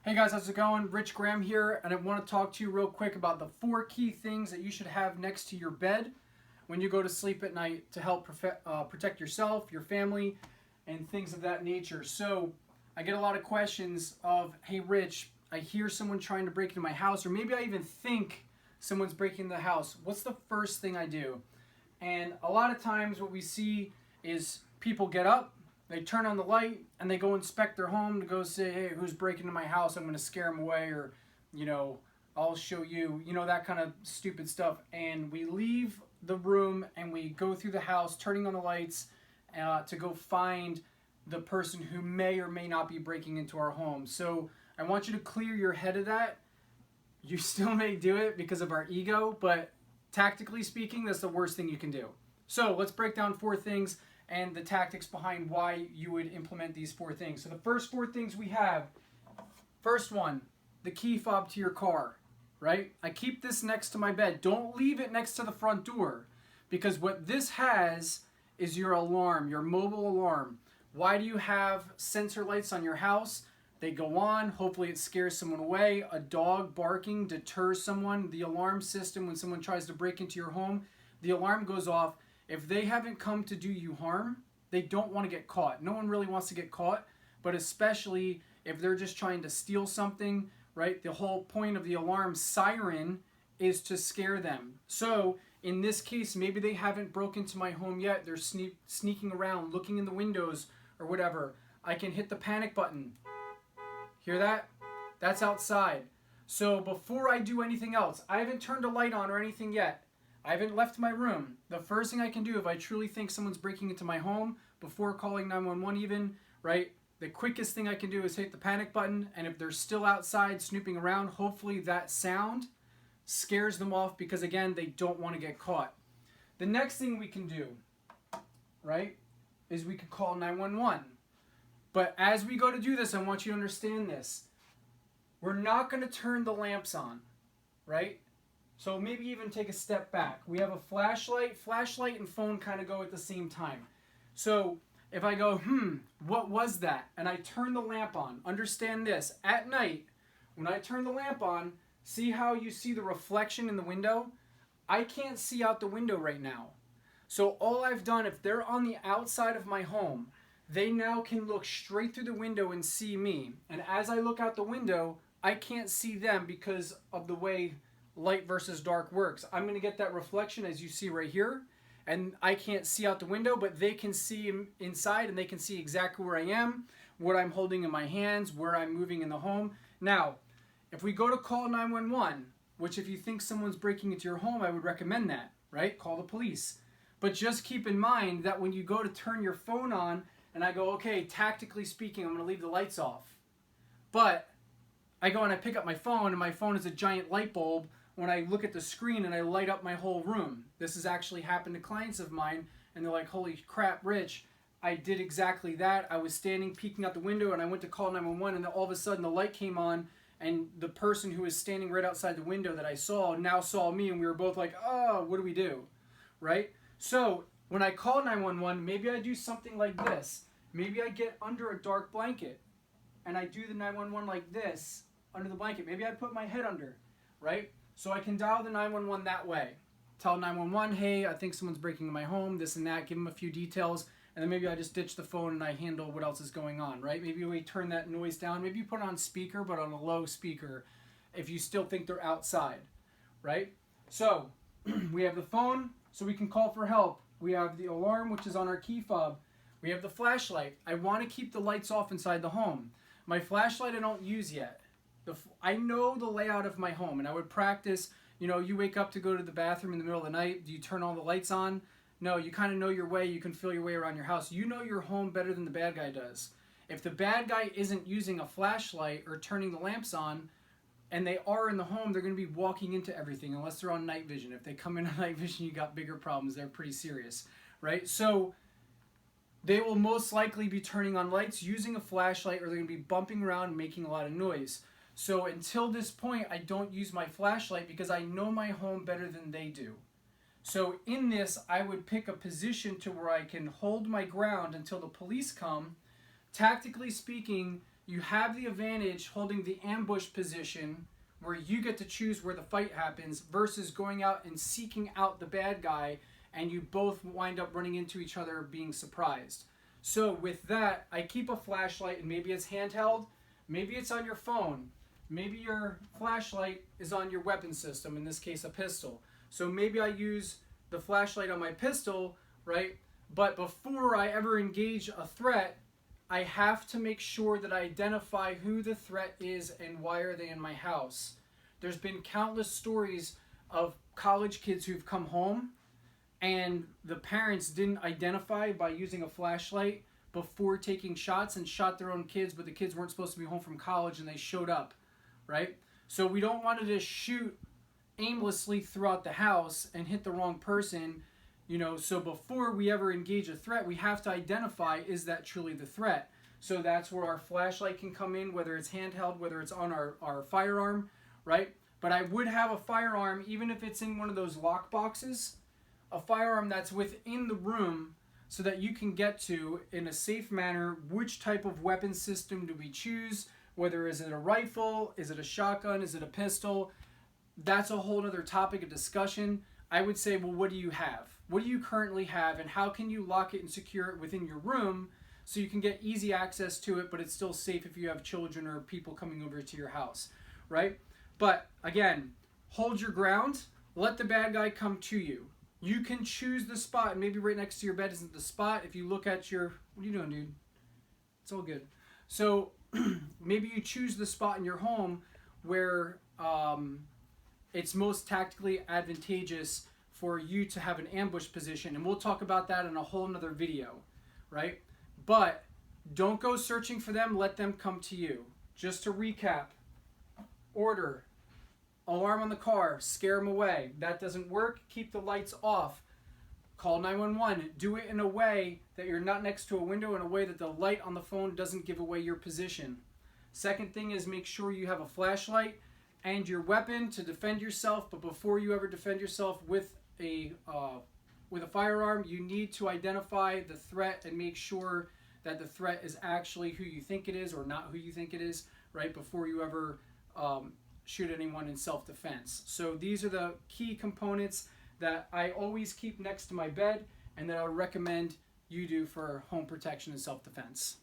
Hey guys, how's it going? Rich Graham here, and I want to talk to you real quick about the 4 key things that you should have next to your bed when you go to sleep at night to help protect yourself, your family, and things of that nature. So I get a lot of questions of, hey Rich, I hear someone trying to break into my house, or maybe I even think someone's breaking into the house. What's the first thing I do? And a lot of times what we see is people get up, they turn on the light, and they go inspect their home to go say, hey, who's breaking into my house? I'm going to scare them away, or, I'll show you, that kind of stupid stuff. And we leave the room and we go through the house, turning on the lights to go find the person who may or may not be breaking into our home. So I want you to clear your head of that. You still may do it because of our ego, but tactically speaking, that's the worst thing you can do. So let's break down 4 things and the tactics behind why you would implement these 4 things. So the first 4 things we have, first one, the key fob to your car, right? I keep this next to my bed. Don't leave it next to the front door, because what this has is your alarm, your mobile alarm. Why do you have sensor lights on your house? They go on, hopefully it scares someone away. A dog barking deters someone. The alarm system, when someone tries to break into your home, the alarm goes off. If they haven't come to do you harm, they don't want to get caught. No one really wants to get caught, but especially if they're just trying to steal something, right? The whole point of the alarm siren is to scare them. So in this case, maybe they haven't broken into my home yet. They're sneaking around, looking in the windows or whatever. I can hit the panic button. Hear that? That's outside. So before I do anything else, I haven't turned a light on or anything yet. I haven't left my room. The first thing I can do if I truly think someone's breaking into my home, before calling 911 even, right? The quickest thing I can do is hit the panic button, and if they're still outside snooping around, hopefully that sound scares them off, because again, they don't want to get caught. The next thing we can do, right, is we could call 911. But as we go to do this, I want you to understand this. We're not going to turn the lamps on, right? So maybe even take a step back. We have a flashlight. Flashlight and phone kind of go at the same time. So if I go, what was that? And I turn the lamp on. Understand this. At night, when I turn the lamp on, see how you see the reflection in the window? I can't see out the window right now. So all I've done, if they're on the outside of my home, they now can look straight through the window and see me. And as I look out the window, I can't see them because of the way light versus dark works. I'm going to get that reflection as you see right here, and I can't see out the window, but they can see inside, and they can see exactly where I am, what I'm holding in my hands, where I'm moving in the home. Now, if we go to call 911, which if you think someone's breaking into your home, I would recommend that, right? Call the police. But just keep in mind that when you go to turn your phone on, and I go, okay, tactically speaking, I'm going to leave the lights off. But I go and I pick up my phone, and my phone is a giant light bulb. When I look at the screen and I light up my whole room. This has actually happened to clients of mine, and they're like, holy crap, Rich, I did exactly that. I was standing, peeking out the window, and I went to call 911, and then all of a sudden the light came on, and the person who was standing right outside the window that I saw now saw me, and we were both like, oh, what do we do, right? So when I call 911, maybe I do something like this. Maybe I get under a dark blanket, and I do the 911 like this, under the blanket. Maybe I put my head under, right? So I can dial the 911 that way. Tell 911, hey, I think someone's breaking into my home, this and that, give them a few details, and then maybe I just ditch the phone and I handle what else is going on, right? Maybe we turn that noise down. Maybe you put it on speaker, but on a low speaker if you still think they're outside, right? So we have the phone, so we can call for help. We have the alarm, which is on our key fob. We have the flashlight. I want to keep the lights off inside the home. My flashlight I don't use yet. I know the layout of my home, and I would practice, you wake up to go to the bathroom in the middle of the night. Do you turn all the lights on? No, you kind of know your way. You can feel your way around your house. You know your home better than the bad guy does. If the bad guy isn't using a flashlight or turning the lamps on, and they are in the home, they're going to be walking into everything unless they're on night vision. If they come in on night vision, you got bigger problems. They're pretty serious, right? So they will most likely be turning on lights, using a flashlight, or they're going to be bumping around, making a lot of noise. So until this point, I don't use my flashlight because I know my home better than they do. So in this, I would pick a position to where I can hold my ground until the police come. Tactically speaking, you have the advantage holding the ambush position where you get to choose where the fight happens versus going out and seeking out the bad guy and you both wind up running into each other being surprised. So with that, I keep a flashlight, and maybe it's handheld, maybe it's on your phone, maybe your flashlight is on your weapon system, in this case a pistol. So maybe I use the flashlight on my pistol, right? But before I ever engage a threat, I have to make sure that I identify who the threat is and why are they in my house. There's been countless stories of college kids who've come home and the parents didn't identify by using a flashlight before taking shots and shot their own kids, but the kids weren't supposed to be home from college and they showed up, right? So we don't want to just shoot aimlessly throughout the house and hit the wrong person, you know. So before we ever engage a threat, we have to identify, is that truly the threat? So that's where our flashlight can come in, whether it's handheld, whether it's on our firearm, right? But I would have a firearm, even if it's in one of those lock boxes, a firearm that's within the room so that you can get to, in a safe manner, which type of weapon system do we choose, whether is it a rifle, is it a shotgun, is it a pistol? That's a whole other topic of discussion. I would say, well, what do you have? What do you currently have, and how can you lock it and secure it within your room so you can get easy access to it, but it's still safe if you have children or people coming over to your house, right? But again, hold your ground. Let the bad guy come to you. You can choose the spot, and maybe right next to your bed isn't the spot. If you look at your, what are you doing, dude? It's all good. So maybe you choose the spot in your home where it's most tactically advantageous for you to have an ambush position. And we'll talk about that in a whole nother video, right? But don't go searching for them. Let them come to you. Just to recap, order, alarm on the car, scare them away. That doesn't work, keep the lights off. Call 911. Do it in a way that you're not next to a window, in a way that the light on the phone doesn't give away your position. Second thing is, make sure you have a flashlight and your weapon to defend yourself. But before you ever defend yourself with a firearm, you need to identify the threat and make sure that the threat is actually who you think it is or not who you think it is, right? Before you ever shoot anyone in self-defense. So these are the key components that I always keep next to my bed and that I would recommend you do for home protection and self-defense.